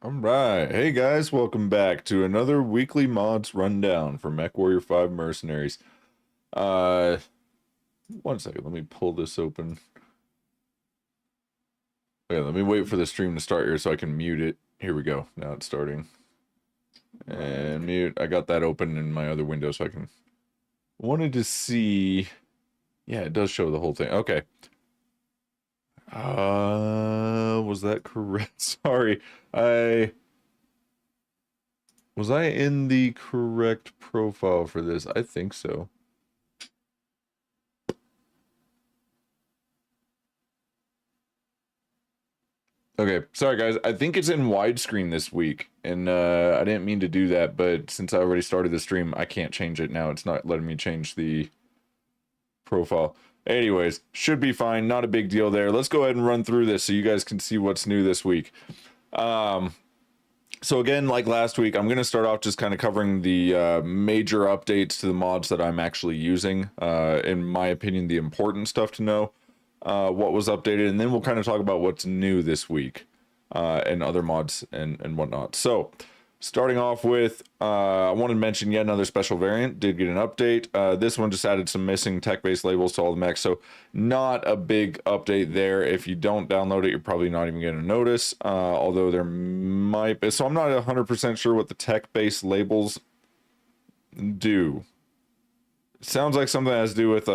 All right. Hey guys, welcome back to another weekly mods rundown for MW5 Mercenaries. Uh, One second, let me pull this open. Okay, let me wait for the stream to start here so I can mute it. Here we go. Now it's starting. And mute. I got that open in my other window so I can... Wanted to see... Yeah, it does show the whole thing. Okay. Was that correct? Sorry. Was I in the correct profile for this? I think so. Okay, sorry guys. I think it's in widescreen this week, and I didn't mean to do that, but since I already started the stream, I can't change it now. It's not letting me change the profile. Anyways, should be fine. Not a big deal there. Let's go ahead and run through this so you guys can see what's new this week. So again, like last week, I'm going to start off just kind of covering the major updates to the mods that I'm actually using. In my opinion, the important stuff to know. What was updated, and then we'll kind of talk about what's new this week and other mods and whatnot. So starting off with, I wanted to mention yet another special variant did get an update. This one just added some missing tech-based labels to all the mechs, so not a big update there. If you don't download it, you're probably not even going to notice, although there might be. So I'm not 100% sure what the tech-based labels do. It sounds like something that has to do with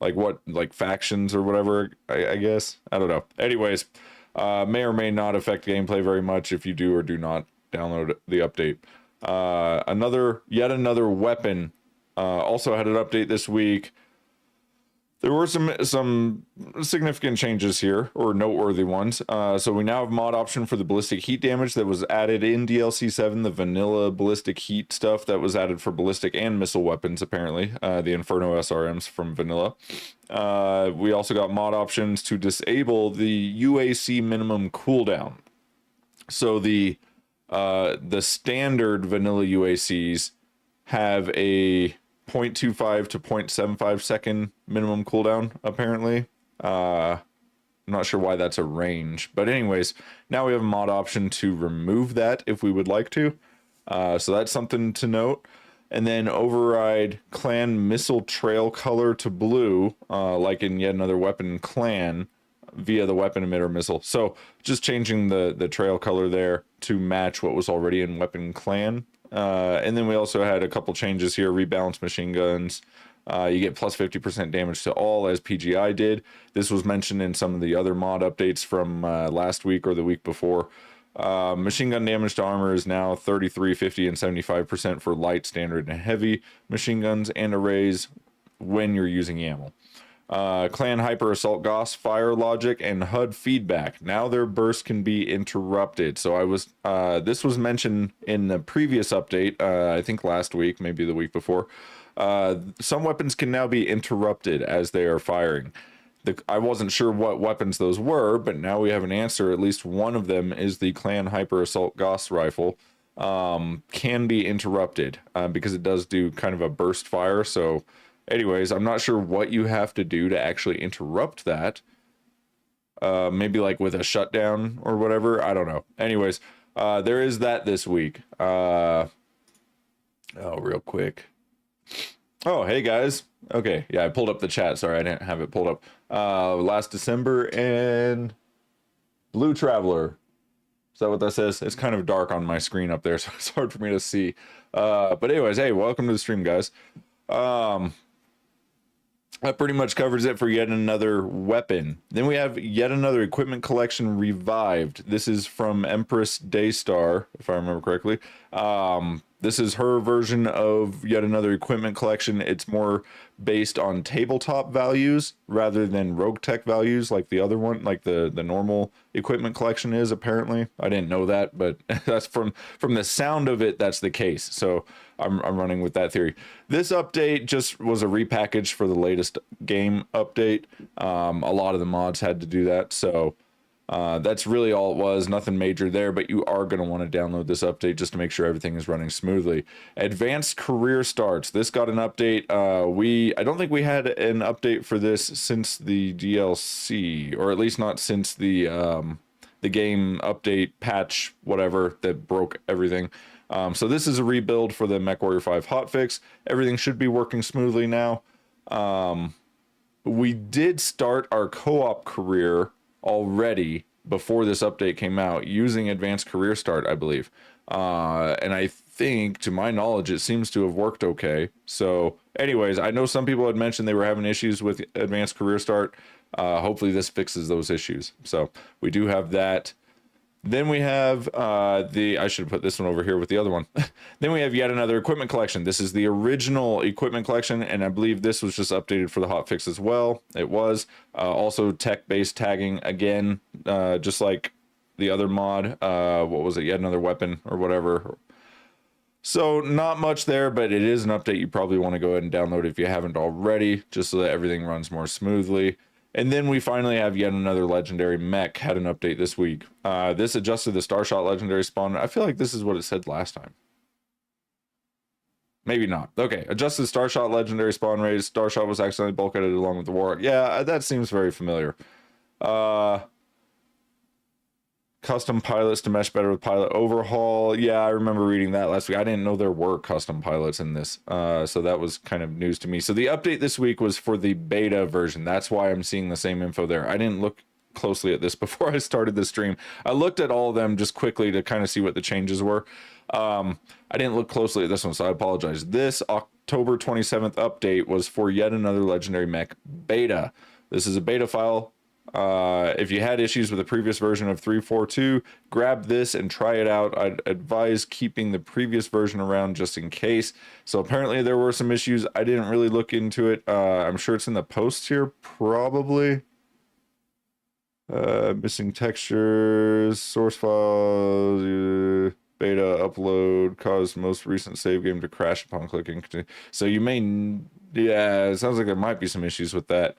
like factions or whatever, I guess. I don't know. Anyways, may or may not affect gameplay very much if you do or do not download the update. Yet another weapon also had an update this week. There were some significant changes here, or noteworthy ones. So we now have mod option for the ballistic heat damage that was added in DLC 7, the vanilla ballistic heat stuff that was added for ballistic and missile weapons, apparently, the Inferno SRMs from vanilla. We also got mod options to disable the UAC minimum cooldown. So the standard vanilla UACs have a 0.25 to 0.75 second minimum cooldown, apparently. I'm not sure why that's a range, but anyways, now we have a mod option to remove that if we would like to. So that's something to note. And then override clan missile trail color to blue, like in yet another weapon clan, via the weapon emitter missile. So just changing the trail color there to match what was already in weapon clan. And then we also had a couple changes here. Rebalance machine guns. You get plus 50% damage to all, as PGI did. This was mentioned in some of the other mod updates from last week or the week before. Machine gun damage to armor is now 33, 50, and 75% for light, standard, and heavy machine guns and arrays when you're using YAML. Clan Hyper Assault Gauss fire logic and HUD feedback. Now their burst can be interrupted. So this was mentioned in the previous update, I think last week, maybe the week before. Some weapons can now be interrupted as they are firing. I wasn't sure what weapons those were, but now we have an answer. At least one of them is the Clan Hyper Assault Gauss rifle. Can be interrupted because it does do kind of a burst fire. So anyways, I'm not sure what you have to do to actually interrupt that. Maybe like with a shutdown or whatever. I don't know. Anyways, there is that this week. Oh, real quick. Oh, hey guys. Okay, yeah, I pulled up the chat. Sorry, I didn't have it pulled up. Last December and Blue Traveler. Is that what that says? It's kind of dark on my screen up there, so it's hard for me to see. But anyways, hey, welcome to the stream, guys. That pretty much covers it for yet another weapon. Then we have yet another equipment collection revived. This is from Empress Daystar, if I remember correctly. This is her version of yet another equipment collection. It's more based on tabletop values rather than rogue tech values like the other one, like the normal equipment collection is, apparently. I didn't know that, but that's from the sound of it, that's the case. So I'm running with that theory. This update just was a repackage for the latest game update. A lot of the mods had to do that, so that's really all it was. Nothing major there, but you are going to want to download this update just to make sure everything is running smoothly. Advanced career starts. This got an update. I don't think we had an update for this since the DLC, or at least not since the the game update patch, whatever, that broke everything. So this is a rebuild for the MW5 hotfix. Everything should be working smoothly now. We did start our co-op career already before this update came out using Advanced Career Start, I believe. And I think, to my knowledge, it seems to have worked okay. So anyways, I know some people had mentioned they were having issues with Advanced Career Start. Hopefully this fixes those issues. So we do have that. Then we have I should have put this one over here with the other one. Then we have yet another equipment collection. This is the original equipment collection, and I believe this was just updated for the hotfix as well. It was also tech-based tagging again, just like the other mod. What was it? Yet another weapon or whatever. So not much there, but it is an update you probably want to go ahead and download if you haven't already, just so that everything runs more smoothly. And then we finally have yet another legendary mech had an update this week. This adjusted the Starshot legendary spawn. I feel like this is what it said last time. Maybe not. Okay, adjusted Starshot legendary spawn raise. Starshot was accidentally bulkheaded along with the war. Yeah, that seems very familiar. Custom pilots to mesh better with pilot overhaul. Yeah, I remember reading that last week. I didn't know there were custom pilots in this. So that was kind of news to me. So the update this week was for the beta version. That's why I'm seeing the same info there. I didn't look closely at this before I started the stream. I looked at all of them just quickly to kind of see what the changes were. I didn't look closely at this one, so I apologize. This October 27th update was for yet another legendary mech beta. This is a beta file. If you had issues with the previous version of 3.4.2, grab this and try it out. I'd advise keeping the previous version around just in case. So apparently there were some issues. I didn't really look into it. I'm sure it's in the posts here, probably. Missing textures, source files, beta upload caused most recent save game to crash upon clicking continue. So you may, yeah, it sounds like there might be some issues with that.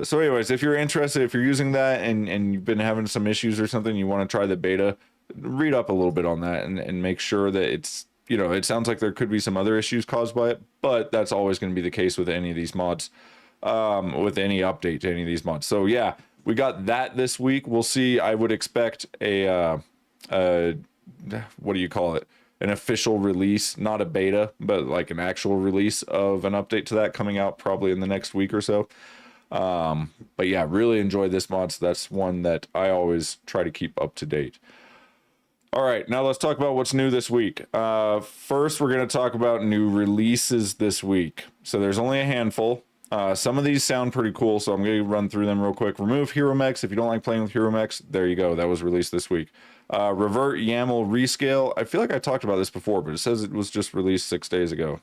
So anyways, if you're interested, if you're using that and you've been having some issues or something, you want to try the beta, read up a little bit on that and make sure that it's, you know, it sounds like there could be some other issues caused by it, but that's always going to be the case with any of these mods, with any update to any of these mods. So yeah, we got that this week. We'll see. I would expect a what do you call it? An official release, not a beta, but like an actual release of an update to that coming out probably in the next week or so. But yeah, really enjoy this mod. So that's one that I always try to keep up to date. All right, now let's talk about what's new this week. First, we're going to talk about new releases this week. So there's only a handful. Some of these sound pretty cool, so I'm going to run through them real quick. Remove Hero Mechs. If you don't like playing with Hero Mechs, there you go. That was released this week. Revert YAML Rescale. I feel like I talked about this before, but it says it was just released 6 days ago.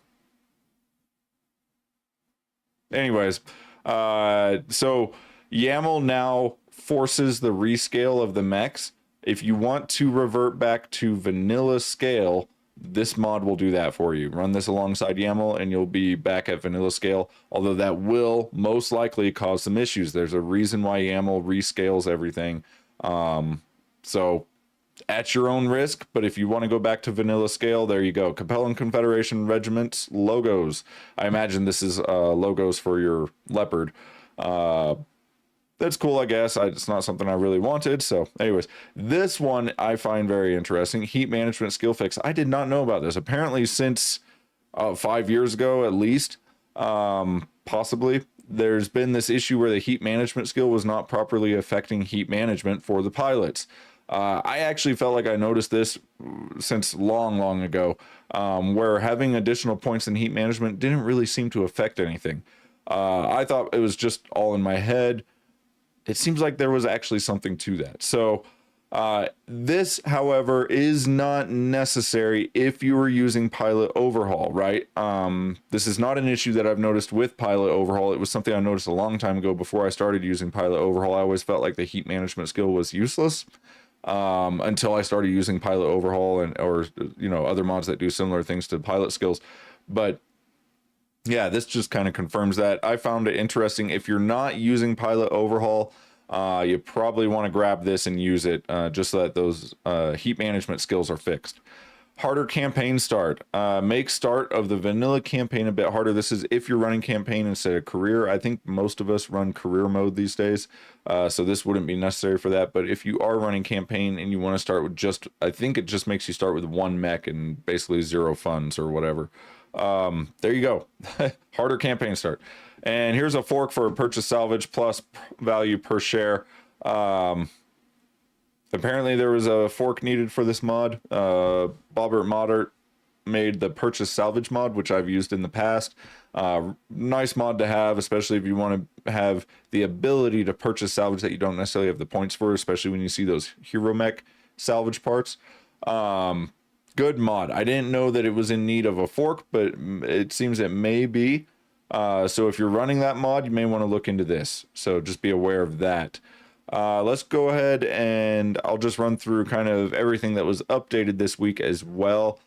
Anyways, so YAML now forces the rescale of the mechs. If you want to revert back to vanilla scale, this mod will do that for you. Run this alongside YAML and you'll be back at vanilla scale, although that will most likely cause some issues. There's a reason why YAML rescales everything. So at your own risk, but if you want to go back to vanilla scale, there you go. Capellan Confederation Regiments logos. I imagine this is logos for your Leopard. That's cool, I guess. It's not something I really wanted. So anyways, this one I find very interesting. Heat management skill fix. I did not know about this. Apparently since 5 years ago, at least, possibly, there's been this issue where the heat management skill was not properly affecting heat management for the pilots. I actually felt like I noticed this since long ago, where having additional points in heat management didn't really seem to affect anything. I thought it was just all in my head. It seems like there was actually something to that. So this, however, is not necessary if you were using Pilot Overhaul, right? This is not an issue that I've noticed with Pilot Overhaul. It was something I noticed a long time ago before I started using Pilot Overhaul. I always felt like the heat management skill was useless until I started using Pilot Overhaul or you know, other mods that do similar things to pilot skills. But yeah, this just kind of confirms that. I found it interesting. If you're not using Pilot Overhaul, you probably want to grab this and use it just so that those heat management skills are fixed. Harder campaign start. Make start of the vanilla campaign a bit harder. This is if you're running campaign instead of career. I think most of us run career mode these days, so this wouldn't be necessary for that. But if you are running campaign and you want to start with just, I think it just makes you start with one mech and basically 0 funds or whatever. There you go. Harder campaign start. And here's a fork for purchase salvage plus value per share. Apparently there was a fork needed for this mod. Bobbert Modder made the purchase salvage mod, which I've used in the past. Nice mod to have, especially if you want to have the ability to purchase salvage that you don't necessarily have the points for, especially when you see those hero mech salvage parts. Good mod. I didn't know that it was in need of a fork, but it seems it may be. So if you're running that mod, you may want to look into this. So just be aware of that. Let's go ahead and I'll just run through kind of everything that was updated this week as well.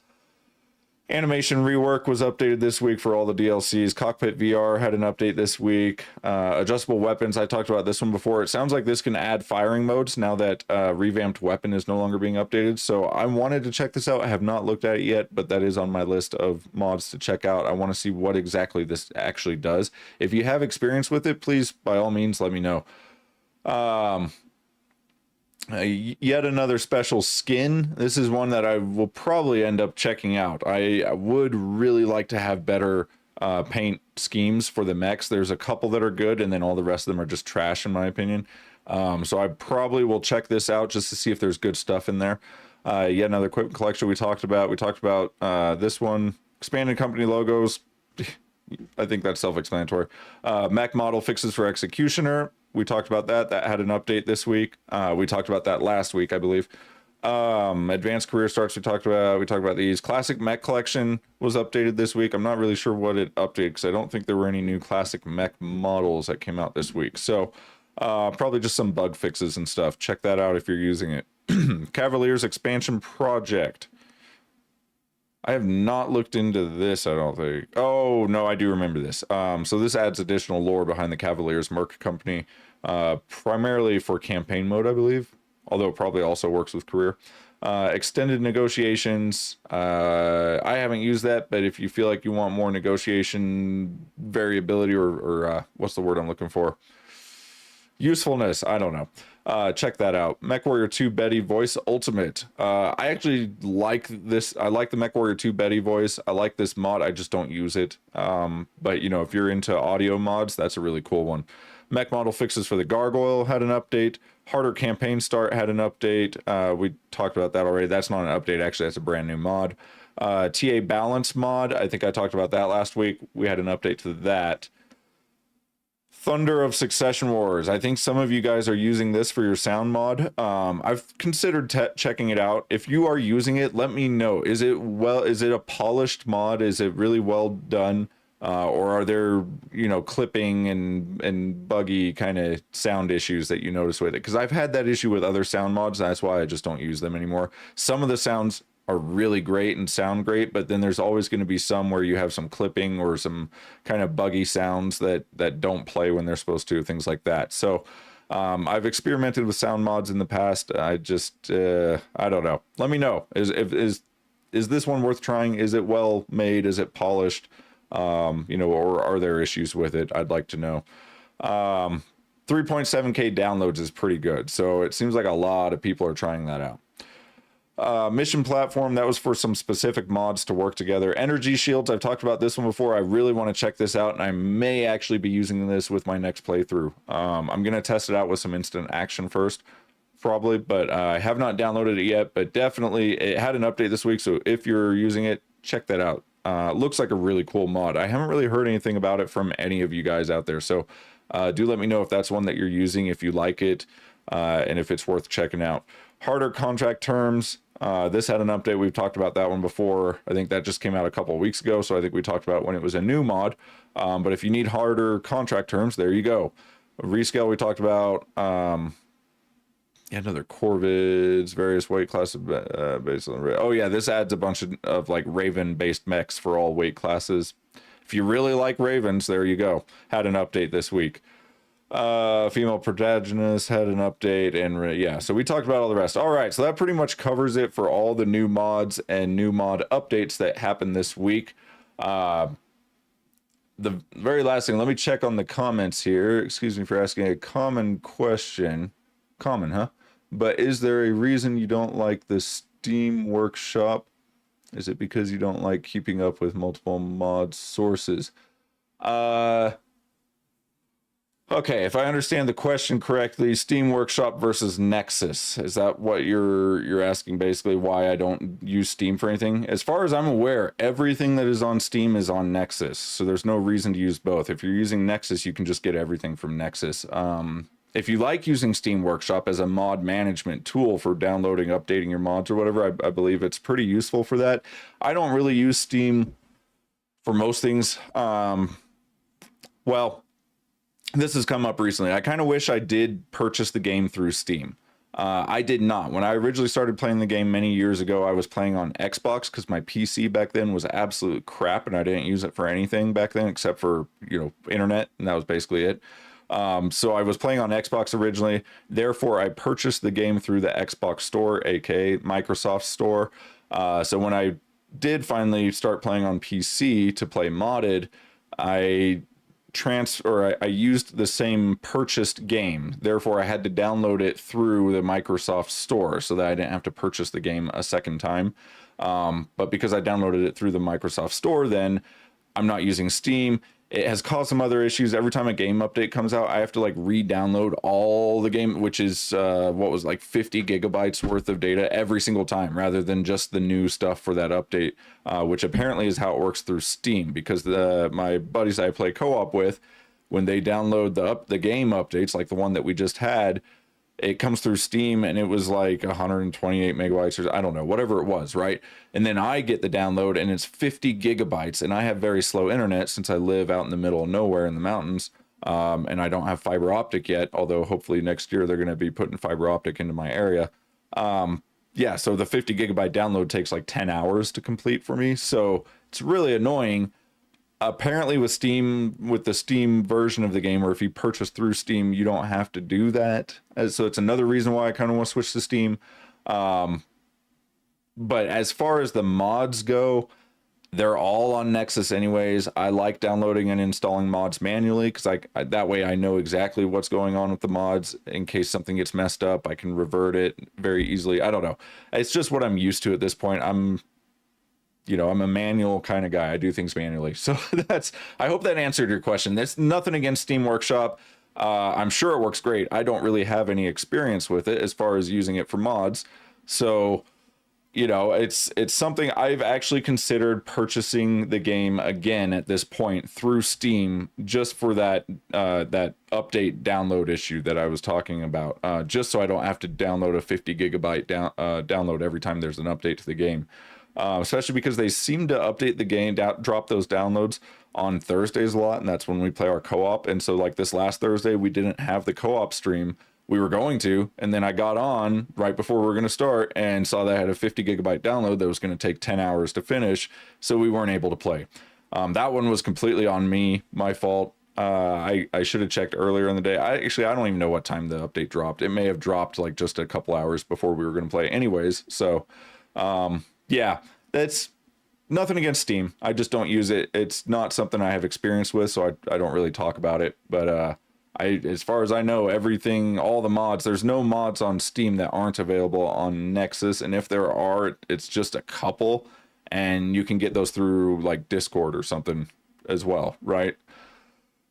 Animation rework was updated this week for all the DLCs. Cockpit VR had an update this week. Adjustable weapons, I talked about this one before. It sounds like this can add firing modes now that revamped weapon is no longer being updated. So I wanted to check this out. I have not looked at it yet, but that is on my list of mods to check out. I want to see what exactly this actually does. If you have experience with it, please, by all means, let me know. Yet another special skin. This is one that I will probably end up checking out. I would really like to have better paint schemes for the mechs. There's a couple that are good, and then all the rest of them are just trash in my opinion. So I probably will check this out just to see if there's good stuff in there. Yet another equipment collection we talked about. We talked about this one, expanded company logos. I think that's self-explanatory. Mech model fixes for executioner. We talked about that. That had an update this week. We talked about that last week, I believe. Advanced career starts we talked about these. Classic mech collection was updated this week. I'm not really sure what it updated because I don't think there were any new classic mech models that came out this week. So probably just some bug fixes and stuff. Check that out if you're using it. Cavaliers expansion project. I have not looked into this, I don't think. Oh, no, I do remember this. So this adds additional lore behind the Cavaliers Merc company, primarily for campaign mode, I believe, although it probably also works with career. Extended negotiations. I haven't used that, but if you feel like you want more negotiation variability or what's the word I'm looking for? Usefulness, I don't know. Check that out. MechWarrior 2 Betty voice ultimate. I actually like this. I like the MechWarrior 2 Betty voice. I like this mod. I just don't use it. But you know, if you're into audio mods, that's a really cool one. Mech model fixes for the Gargoyle had an update. Harder campaign start had an update. We talked about that already. That's not an update. Actually, that's a brand new mod. TA balance mod. I think I talked about that last week. We had an update to that. Thunder of Succession Wars. I think some of you guys are using this for your sound mod. I've considered checking it out. If you are using it, let me know. Is it a polished mod? Is it really well done? Or are there, you know, clipping and buggy kind of sound issues that you notice with it? Because I've had that issue with other sound mods. That's why I just don't use them anymore. Some of the sounds are really great and sound great, but then there's always going to be some where you have some clipping or some kind of buggy sounds that don't play when they're supposed to, things like that. So I've experimented with sound mods in the past. I just I don't know. Let me know. Is this one worth trying? Is it well made? Is it polished? You know, or are there issues with it? I'd like to know. 3.7K downloads is pretty good, so it seems like a lot of people are trying that out. Mission platform, that was for some specific mods to work together. Energy shields, I've talked about this one before. I really want to check this out, and I may actually be using this with my next playthrough. I'm going to test it out with some instant action first, probably, but I have not downloaded it yet, but definitely it had an update this week, so if you're using it, check that out. Looks like a really cool mod. I haven't really heard anything about it from any of you guys out there, so do let me know if that's one that you're using, if you like it, and if it's worth checking out. Harder contract terms. This had an update. We've talked about that one before. I think that just came out a couple of weeks ago, so I think we talked about when it was a new mod. But if you need harder contract terms, there you go. Rescale we talked about. Another Corvids, various weight classes based on. Oh yeah, this adds a bunch of like Raven-based mechs for all weight classes. If you really like Ravens, there you go. Had an update this week. Female protagonist had an update, and yeah, so we talked about all the rest. All right, so that pretty much covers it for all the new mods and new mod updates that happened this week. The very last thing, let me check on the comments here. Excuse me for asking a common question. Common, huh? But is there a reason you don't like the Steam Workshop? Is it because you don't like keeping up with multiple mod sources? Okay, if I understand the question correctly, Steam Workshop versus Nexus. Is that what you're asking, basically, why I don't use Steam for anything? As far as I'm aware, everything that is on Steam is on Nexus, so there's no reason to use both. If you're using Nexus, you can just get everything from Nexus. If you like using Steam Workshop as a mod management tool for downloading, updating your mods or whatever, I believe it's pretty useful for that. I don't really use Steam for most things. Well, this has come up recently. I kind of wish I did purchase the game through Steam. I did not. When I originally started playing the game many years ago, I was playing on Xbox because my PC back then was absolute crap and I didn't use it for anything back then except for, internet, and that was basically it. So I was playing on Xbox originally. Therefore, I purchased the game through the Xbox Store, aka Microsoft Store. So when I did finally start playing on PC to play modded, I used the same purchased game. Therefore, I had to download it through the Microsoft Store so that I didn't have to purchase the game a second time. But because I downloaded it through the Microsoft Store, then I'm not using Steam. It has caused some other issues. Every time a game update comes out, I have to re-download all the game, which is 50 gigabytes worth of data every single time, rather than just the new stuff for that update, which apparently is how it works through Steam. Because my buddies I play co-op with, when they download the game updates, like the one that we just had, it comes through Steam and it was like 128 megabytes or I don't know, whatever it was, right? And then I get the download and it's 50 gigabytes, and I have very slow internet since I live out in the middle of nowhere in the mountains, and I don't have fiber optic yet, although hopefully next year they're going to be putting fiber optic into my area. Yeah, so the 50 gigabyte download takes like 10 hours to complete for me, so it's really annoying. Apparently with the Steam version of the game, or if you purchase through Steam, you don't have to do that. So it's another reason why I kind of want to switch to Steam. But as far as the mods go, they're all on Nexus anyways. I like downloading and installing mods manually because that way I know exactly what's going on with the mods. In case something gets messed up, I can revert it very easily. I don't know. It's just what I'm used to at this point. I'm a manual kind of guy. I do things manually. So I hope that answered your question. There's nothing against Steam Workshop. I'm sure it works great. I don't really have any experience with it as far as using it for mods. So, it's something I've actually considered purchasing the game again at this point through Steam, just for that update download issue that I was talking about, just so I don't have to download a 50 gigabyte download every time there's an update to the game. Especially because they seem to update the game, drop those downloads on Thursdays a lot, and that's when we play our co-op. And so this last Thursday, we didn't have the co-op stream. We were going to, and then I got on right before we were going to start and saw that I had a 50 gigabyte download that was going to take 10 hours to finish, so we weren't able to play. That one was completely on me, my fault. I should have checked earlier in the day. I don't even know what time the update dropped. It may have dropped just a couple hours before we were going to play anyways. So, yeah, that's nothing against Steam. I just don't use it. It's not something I have experience with, so I don't really talk about it. But as far as I know, all the mods, there's no mods on Steam that aren't available on Nexus. And if there are, it's just a couple. And you can get those through Discord or something as well, right?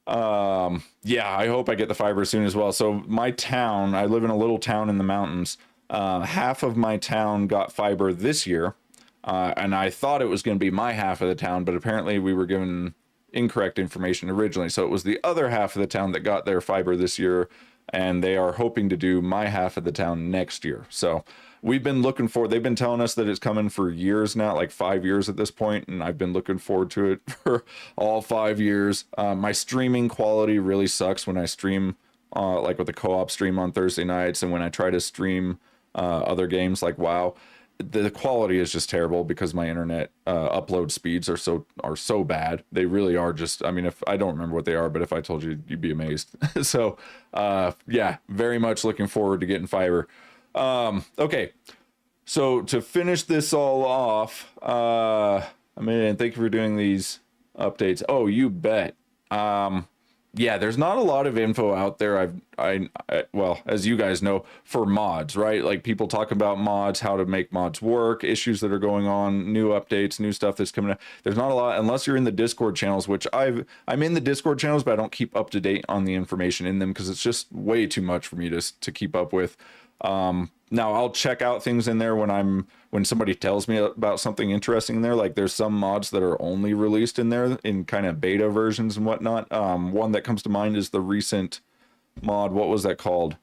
Yeah, I hope I get the fiber soon as well. So my town, I live in a little town in the mountains. Half of my town got fiber this year. And I thought it was going to be my half of the town, but apparently we were given incorrect information originally. So it was the other half of the town that got their fiber this year, and they are hoping to do my half of the town next year. So they've been telling us that it's coming for years now, like 5 years at this point, and I've been looking forward to it for all 5 years. My streaming quality really sucks when I stream, with the co-op stream on Thursday nights, and when I try to stream other games like WoW. the quality is just terrible because my internet upload speeds are so bad. They really are just, I mean, if I don't remember what they are, but if I told you, you'd be amazed. So yeah, very much looking forward to getting fiber. Okay, so to finish this all off, I mean, thank you for doing these updates. Oh, you bet. Yeah, there's not a lot of info out there. Well, as you guys know, for mods, right? Like people talk about mods, how to make mods work, issues that are going on, new updates, new stuff that's coming out. There's not a lot unless you're in the Discord channels, which I'm in the Discord channels, but I don't keep up to date on the information in them because it's just way too much for me to keep up with. Now I'll check out things in there when somebody tells me about something interesting in there. Like there's some mods that are only released in there in kind of beta versions and whatnot. One that comes to mind is the recent mod. What was that called?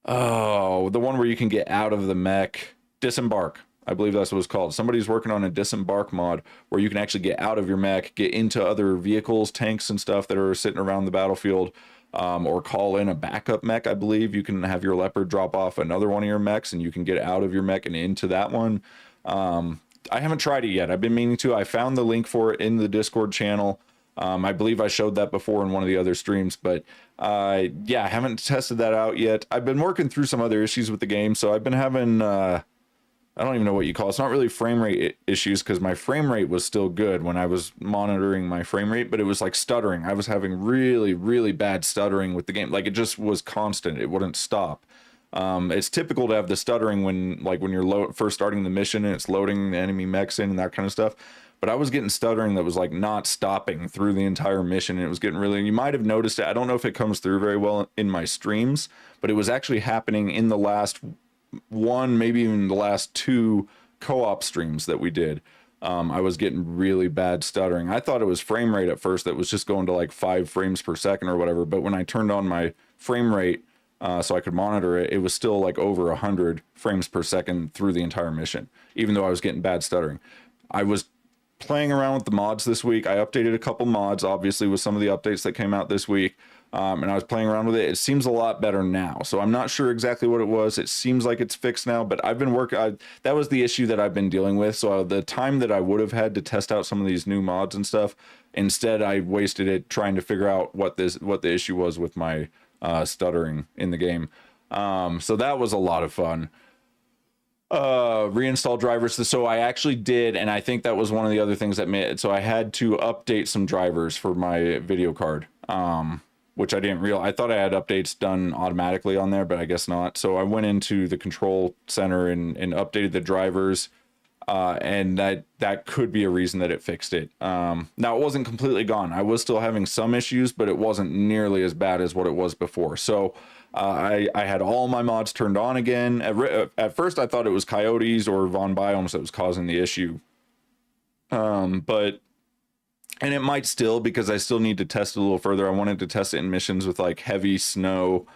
Oh, the one where you can get out of the mech. Disembark. I believe that's what it's called. Somebody's working on a disembark mod where you can actually get out of your mech, get into other vehicles, tanks and stuff that are sitting around the battlefield. Or call in a backup mech. I believe you can have your Leopard drop off another one of your mechs and you can get out of your mech and into that one. I haven't tried it yet. I've been meaning to. I found the link for it in the Discord channel. I believe I showed that before in one of the other streams, but yeah, I haven't tested that out yet. I've been working through some other issues with the game, so I've been having I don't even know what you call it. It's not really frame rate issues because my frame rate was still good when I was monitoring my frame rate, but it was like stuttering. I was having really, really bad stuttering with the game. Like it just was constant. It wouldn't stop. It's typical to have the stuttering when you're first starting the mission and it's loading the enemy mechs in and that kind of stuff. But I was getting stuttering that was like not stopping through the entire mission. And it was getting really, you might have noticed it. I don't know if it comes through very well in my streams, but it was actually happening in the last one, maybe even the last two co-op streams that we did. I was getting really bad stuttering. I thought it was frame rate at first that was just going to like 5 frames per second or whatever, but when I turned on my frame rate so I could monitor it, it was still like over 100 frames per second through the entire mission, even though I was getting bad stuttering. I was playing around with the mods this week. I updated a couple mods, obviously, with some of the updates that came out this week. And I was playing around with it. It seems a lot better now. So I'm not sure exactly what it was. It seems like it's fixed now, but I've been working. That was the issue that I've been dealing with. So the time that I would have had to test out some of these new mods and stuff, instead I wasted it trying to figure out what the issue was with my stuttering in the game. So that was a lot of fun. Reinstall drivers. So I actually did, and I think that was one of the other things that made it. So I had to update some drivers for my video card. Which I didn't realize. I thought I had updates done automatically on there, but I guess not. So I went into the control center and updated the drivers, and that could be a reason that it fixed it. Now it wasn't completely gone. I was still having some issues, but it wasn't nearly as bad as what it was before. So I had all my mods turned on again. At first I thought it was Coyotes or Von Biomes that was causing the issue, but and it might still, because I still need to test it a little further. I wanted to test it in missions with like heavy snow,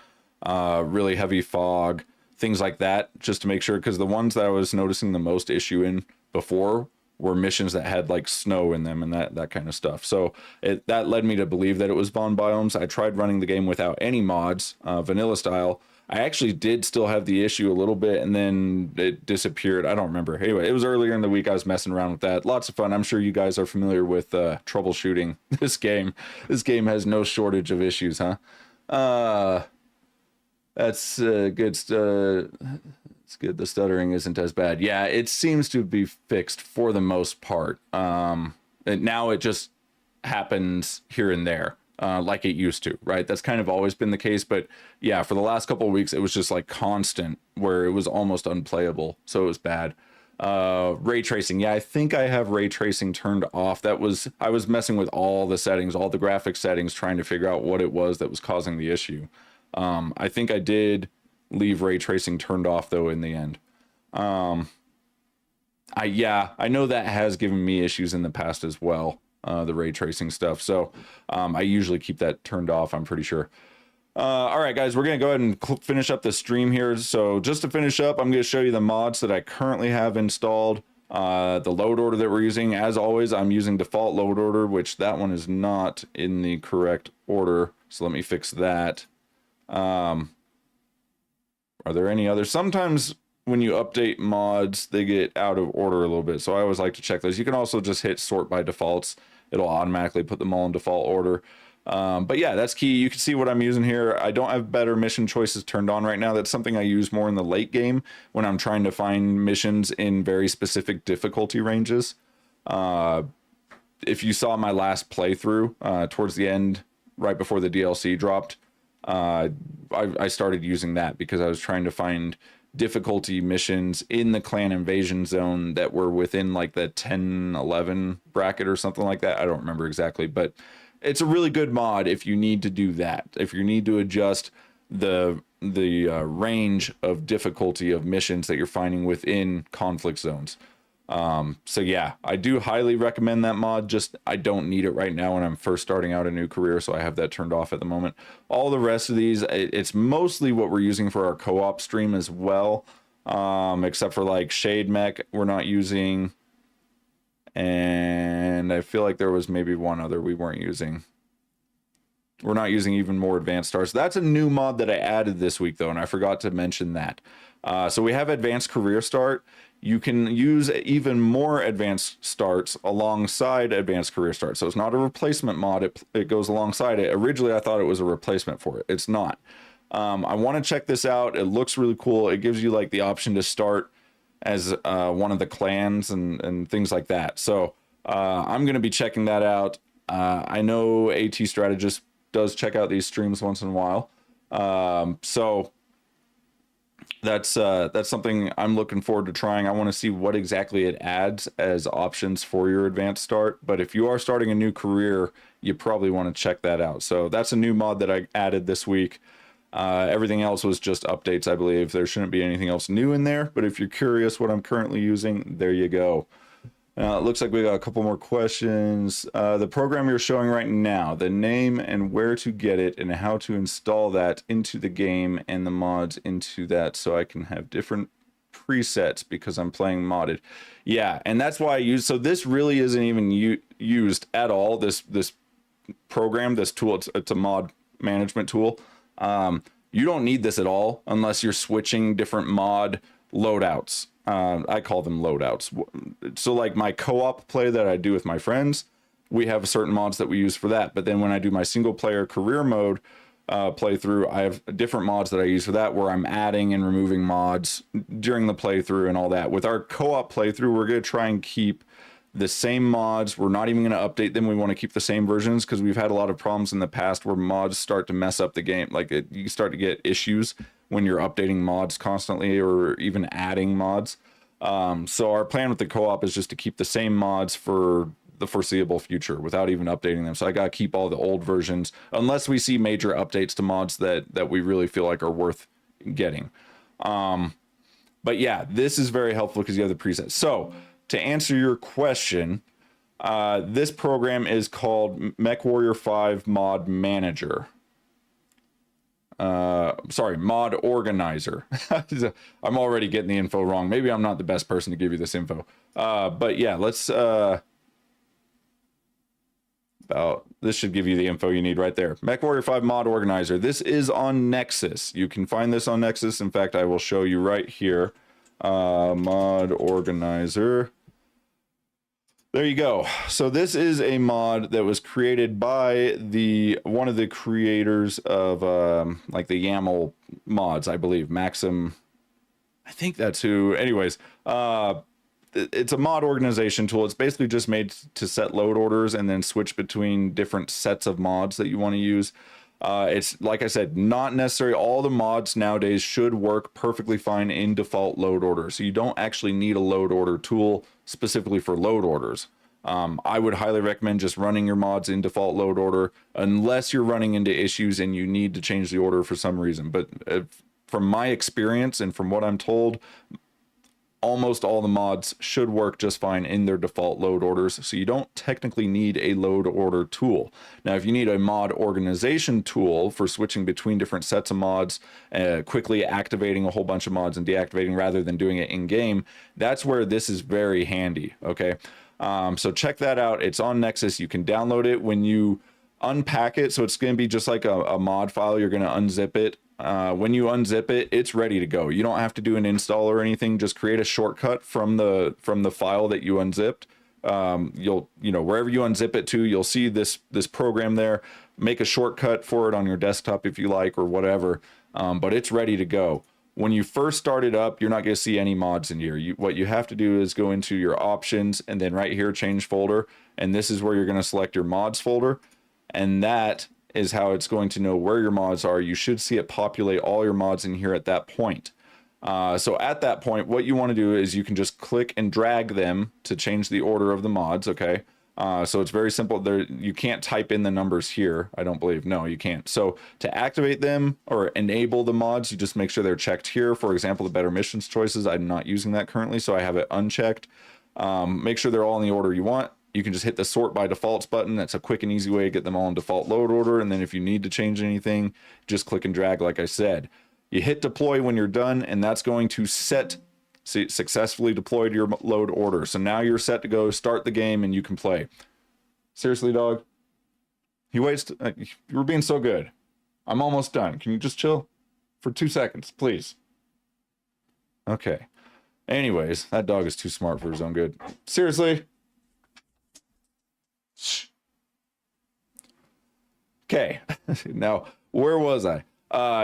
really heavy fog, things like that, just to make sure. Because the ones that I was noticing the most issue in before were missions that had like snow in them and that kind of stuff. So that led me to believe that it was Von Biomes. I tried running the game without any mods, vanilla style. I actually did still have the issue a little bit, and then it disappeared. I don't remember. Anyway, it was earlier in the week. I was messing around with that. Lots of fun. I'm sure you guys are familiar with troubleshooting this game. This game has no shortage of issues, huh? That's good. It's good. The stuttering isn't as bad. Yeah, it seems to be fixed for the most part. And now it just happens here and there. Like it used to, right? That's kind of always been the case, but yeah, for the last couple of weeks, it was just like constant where it was almost unplayable. So it was bad. Ray tracing. Yeah, I think I have ray tracing turned off. I was messing with all the settings, all the graphic settings, trying to figure out what it was that was causing the issue. I think I did leave ray tracing turned off though in the end. I know that has given me issues in the past as well. The ray tracing stuff. So I usually keep that turned off, I'm pretty sure. All right, guys, we're going to go ahead and finish up the stream here. So just to finish up, I'm going to show you the mods that I currently have installed. The load order that we're using. As always, I'm using default load order, which that one is not in the correct order. So let me fix that. Are there any others? Sometimes when you update mods, they get out of order a little bit. So I always like to check those. You can also just hit sort by defaults. It'll automatically put them all in default order. But yeah, that's key. You can see what I'm using here. I don't have better mission choices turned on right now. That's something I use more in the late game when I'm trying to find missions in very specific difficulty ranges. If you saw my last playthrough, towards the end, right before the DLC dropped, I started using that because I was trying to find difficulty missions in the clan invasion zone that were within like the 10-11 bracket or something like that. I don't remember exactly, but it's a really good mod if you need to do that. If you need to adjust the range of difficulty of missions that you're finding within conflict zones. So yeah, I do highly recommend that mod. Just I don't need it right now when I'm first starting out a new career, so I have that turned off at the moment. All the rest of these, it's mostly what we're using for our co-op stream as well, except for like Shade Mech we're not using, and I feel like there was maybe one other we weren't using. We're not using even more advanced starts. That's a new mod that I added this week though, and I forgot to mention that. So we have advanced career start. You can use even more advanced starts alongside advanced career start. So it's not a replacement mod, it goes alongside it. Originally, I thought it was a replacement for it. It's not. I want to check this out. It looks really cool. It gives you like the option to start as one of the clans and things like that. So I'm going to be checking that out. I know AT Strategist does check out these streams once in a while. So that's something I'm looking forward to trying. I want to see what exactly it adds as options for your advanced start. But if you are starting a new career, you probably want to check that out. So that's a new mod that I added this week. Everything else was just updates, I believe. There shouldn't be anything else new in there. But if you're curious what I'm currently using, there you go. It looks like we got a couple more questions. The program you're showing right now, the name and where to get it and how to install that into the game and the mods into that so I can have different presets because I'm playing modded. Yeah, and that's why I use, so this really isn't even used at all, this program, this tool. It's a mod management tool. You don't need this at all unless you're switching different mod loadouts. I call them loadouts. So like my co-op play that I do with my friends, we have certain mods that we use for that. But then when I do my single player career mode playthrough, I have different mods that I use for that where I'm adding and removing mods during the playthrough and all that. With our co-op playthrough, we're going to try and keep the same mods. We're not even going to update them. We want to keep the same versions because we've had a lot of problems in the past where mods start to mess up the game. Like you start to get issues when you're updating mods constantly or even adding mods. So our plan with the co-op is just to keep the same mods for the foreseeable future without even updating them. So I got to keep all the old versions unless we see major updates to mods that we really feel like are worth getting. But yeah, this is very helpful because you have the presets. So to answer your question, this program is called MW5 Mod Manager. Sorry, Mod Organizer. I'm already getting the info wrong. Maybe I'm not the best person to give you this info. But yeah, let's this should give you the info you need right there. MW5 Mod Organizer. This is on Nexus. You can find this on Nexus. In fact, I will show you right here. Mod Organizer. There you go. So this is a mod that was created by one of the creators of like the YAML mods, I believe. Maxim, I think that's who. Anyways, it's a mod organization tool. It's basically just made to set load orders and then switch between different sets of mods that you want to use. It's like I said, not necessary. All the mods nowadays should work perfectly fine in default load order. So you don't actually need a load order tool specifically for load orders. I would highly recommend just running your mods in default load order unless you're running into issues and you need to change the order for some reason. But from my experience and from what I'm told, almost all the mods should work just fine in their default load orders, so you don't technically need a load order tool. Now, if you need a mod organization tool for switching between different sets of mods, quickly activating a whole bunch of mods and deactivating rather than doing it in-game, that's where this is very handy, okay? So check that out. It's on Nexus. You can download it when you unpack it, so it's going to be just like a mod file. You're going to unzip it. when you unzip it, it's ready to go. You don't have to do an install or anything. Just create a shortcut from the file that you unzipped. You'll, wherever you unzip it to, you'll see this program there. Make a shortcut for it on your desktop if you like, or whatever. But it's ready to go. When you first start it up, you're not going to see any mods in here. What you have to do is go into your options, and then right here, change folder. And this is where you're going to select your mods folder. And that is how it's going to know where your mods are. You should see it populate all your mods in here at that point. So at that point, what you want to do is you can just click and drag them to change the order of the mods, okay? So it's very simple. You can't type in the numbers here, I don't believe. No, you can't. So to activate them or enable the mods, you just make sure they're checked here. For example, the better missions choices, I'm not using that currently, so I have it unchecked. Make sure they're all in the order you want. You can just hit the sort by defaults button. That's a quick and easy way to get them all in default load order. And then if you need to change anything, just click and drag like I said. You hit deploy when you're done, and that's going to successfully deployed your load order. So now you're set to go, start the game, and you can play. Seriously, dog? You were being so good. I'm almost done. Can you just chill for 2 seconds, please? Okay. Anyways, that dog is too smart for his own good. Seriously? Okay. Now, where was I?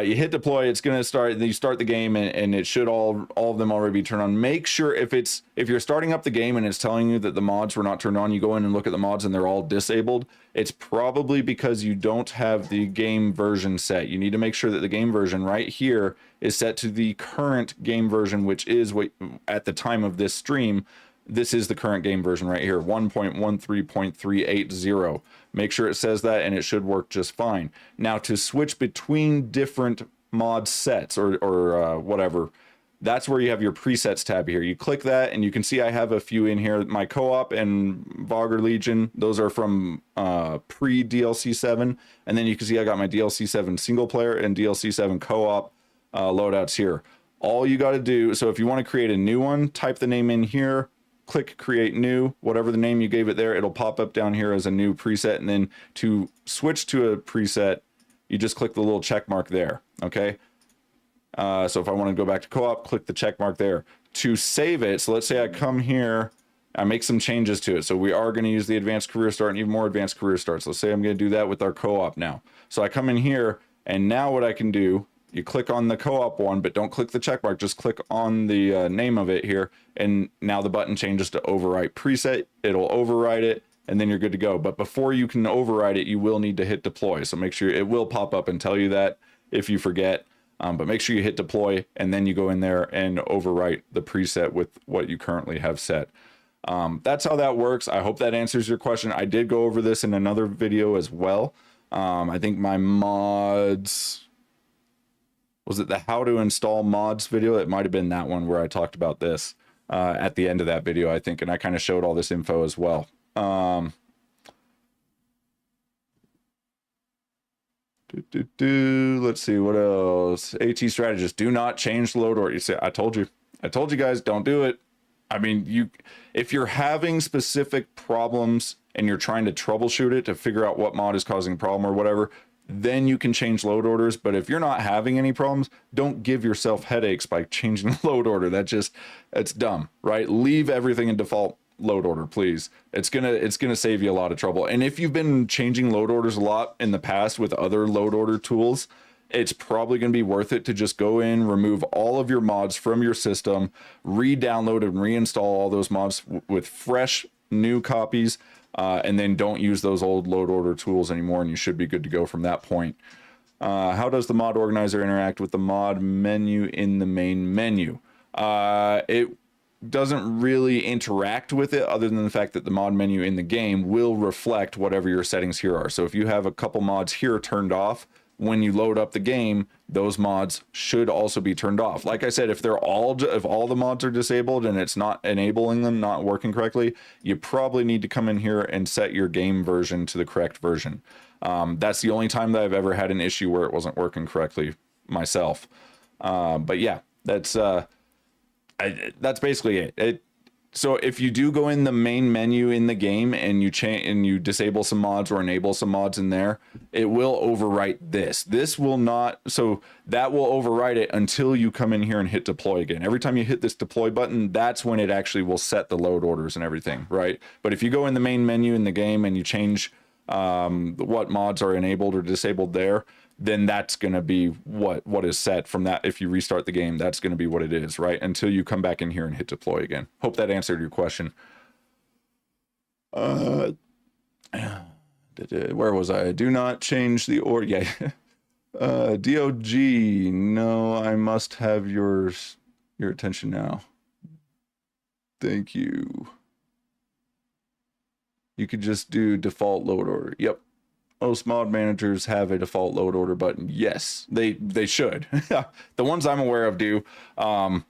You hit deploy, it's going to start, then you start the game, and it should all of them already be turned on. Make sure if you're starting up the game and it's telling you that the mods were not turned on, you go in and look at the mods and they're all disabled. It's probably because you don't have the game version set. You need to make sure that the game version right here is set to the current game version, which is what at the time of this stream, this is the current game version right here, 1.13.380. Make sure it says that, and it should work just fine. Now, to switch between different mod sets or whatever, that's where you have your presets tab here. You click that, and you can see I have a few in here. My co-op and Vogger Legion, those are from pre-DLC 7. And then you can see I got my DLC 7 single player and DLC 7 co-op loadouts here. All you got to do, so if you want to create a new one, type the name in here, click create new, whatever the name you gave it there, it'll pop up down here as a new preset. And then to switch to a preset, you just click the little check mark there, okay? So if I want to go back to co-op, click the check mark there. To save it, so let's say I come here, I make some changes to it. So we are going to use the advanced career start and even more advanced career starts. Let's say I'm going to do that with our co-op now. So I come in here, and now what I can do, you click on the co-op one, but don't click the check mark, just click on the name of it here, and now the button changes to overwrite preset. It'll overwrite it, and then you're good to go. But before you can overwrite it, you will need to hit deploy. So make sure it will pop up and tell you that if you forget. But make sure you hit deploy, and then you go in there and overwrite the preset with what you currently have set. That's how that works. I hope that answers your question. I did go over this in another video as well. I think my mods... Was it the how to install mods video? It might have been that one where I talked about this at the end of that video, I think, and I kind of showed all this info as well. Let's see what else. AT strategist, do not change the load order. You say, I told you guys, don't do it. I mean, if you're having specific problems and you're trying to troubleshoot it to figure out what mod is causing a problem or whatever, then you can change load orders. But if you're not having any problems, don't give yourself headaches by changing the load order. It's dumb, right? Leave everything in default load order, please. It's gonna save you a lot of trouble. And if you've been changing load orders a lot in the past with other load order tools, it's probably going to be worth it to just go in, remove all of your mods from your system, re-download and reinstall all those mods with fresh new copies. And then don't use those old load order tools anymore, and you should be good to go from that point. How does the mod organizer interact with the mod menu in the main menu? It doesn't really interact with it other than the fact that the mod menu in the game will reflect whatever your settings here are. So if you have a couple mods here turned off, when you load up the game, those mods should also be turned off. Like I said, if all the mods are disabled and it's not enabling them, not working correctly, you probably need to come in here and set your game version to the correct version. That's the only time that I've ever had an issue where it wasn't working correctly myself. But yeah, that's basically it. So if you do go in the main menu in the game and you change and you disable some mods or enable some mods in there, it will overwrite this. This will not, so that will overwrite it until you come in here and hit deploy again. Every time you hit this deploy button, that's when it actually will set the load orders and everything, right? But if you go in the main menu in the game and you change what mods are enabled or disabled there, then that's going to be what is set from that. If you restart the game, that's going to be what it is, right? Until you come back in here and hit deploy again. Hope that answered your question. Where was I? Do not change the order. Yeah. DOG, no, I must have your attention now. Thank you. You could just do default load order. Yep. Most mod managers have a default load order button. Yes, they should. The ones I'm aware of do. An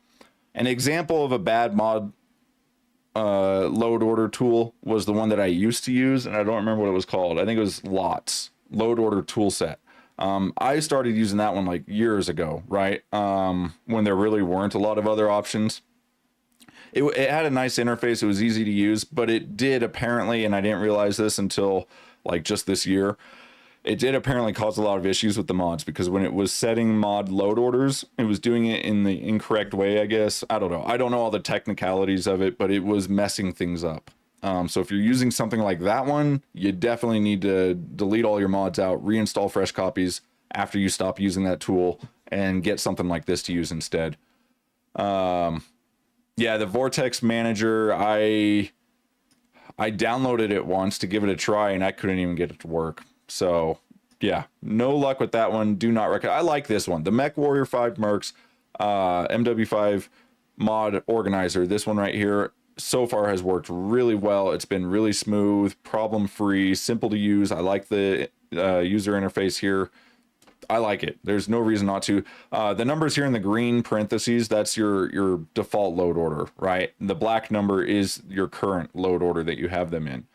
example of a bad mod load order tool was the one that I used to use, and I don't remember what it was called. I think it was LOTS, load order tool set. I started using that one like years ago, right? When there really weren't a lot of other options. It had a nice interface. It was easy to use, but it did apparently, and I didn't realize this until like just this year, it did apparently cause a lot of issues with the mods, because when it was setting mod load orders, it was doing it in the incorrect way, I guess. I don't know. I don't know all the technicalities of it, but it was messing things up. So if you're using something like that one, you definitely need to delete all your mods out, reinstall fresh copies after you stop using that tool, and get something like this to use instead. Yeah, the Vortex Manager, I downloaded it once to give it a try, and I couldn't even get it to work. So yeah, no luck with that one. Do not recommend. I like this one, the Mech Warrior 5 Mercs MW5 mod organizer. This one right here so far has worked really well. It's been really smooth, problem free, simple to use. I like the user interface here. I like it. There's no reason not to. The numbers here in the green parentheses, that's your default load order, right? The black number is your current load order that you have them in.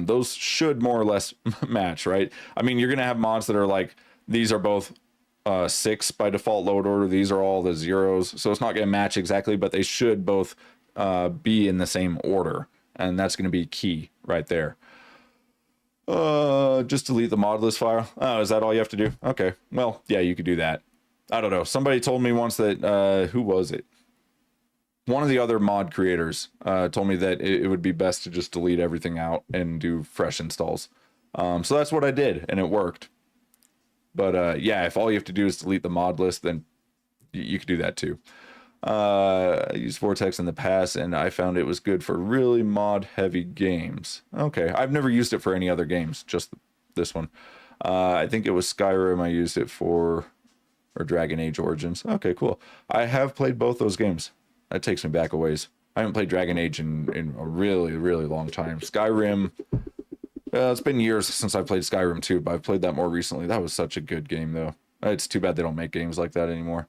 Those should more or less match, right? I mean, you're going to have mods that are like, these are both 6 by default load order. These are all the zeros. So it's not going to match exactly, but they should both be in the same order. And that's going to be key right there. Just delete the mod list file. Oh, is that all you have to do? Okay. Well, yeah, you could do that. I don't know. Somebody told me once that, who was it? One of the other mod creators told me that it would be best to just delete everything out and do fresh installs. So that's what I did, and it worked. But yeah, if all you have to do is delete the mod list, then you could do that too. I used Vortex in the past, and I found it was good for really mod-heavy games. Okay, I've never used it for any other games, just this one. I think it was Skyrim I used it for, or Dragon Age Origins. Okay, cool. I have played both those games. That takes me back a ways. I haven't played Dragon Age in a really, really long time. Skyrim, it's been years since I played Skyrim too, but I've played that more recently. That was such a good game, though. It's too bad they don't make games like that anymore.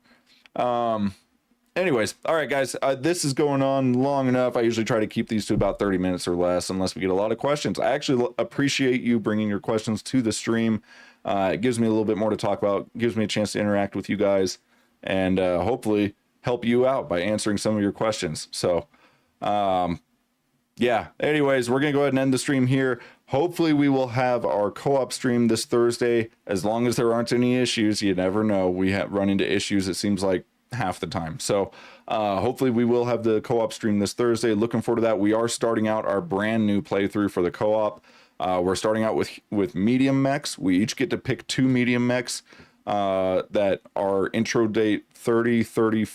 Anyways, all right, guys, this is going on long enough. I usually try to keep these to about 30 minutes or less, unless we get a lot of questions. I actually appreciate you bringing your questions to the stream. It gives me a little bit more to talk about, gives me a chance to interact with you guys, and hopefully help you out by answering some of your questions. So, yeah, anyways, we're going to go ahead and end the stream here. Hopefully we will have our co-op stream this Thursday, as long as there aren't any issues. You never know. We have run into issues, it seems like, half the time. So hopefully we will have the co-op stream this Thursday. Looking forward to that. We are starting out our brand new playthrough for the co-op. We're starting out with medium mechs. We each get to pick 2 medium mechs that are intro date 30, 40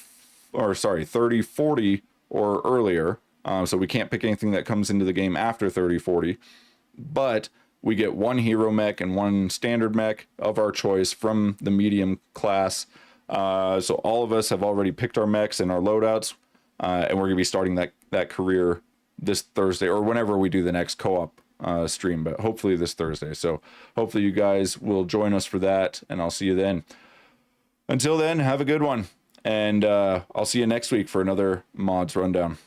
or earlier. So we can't pick anything that comes into the game after 30, 40. But we get 1 hero mech and 1 standard mech of our choice from the medium class. So all of us have already picked our mechs and our loadouts, and we're going to be starting that career this Thursday, or whenever we do the next co-op stream, but hopefully this Thursday. So hopefully you guys will join us for that, and I'll see you then. Until then, have a good one, and I'll see you next week for another mods rundown.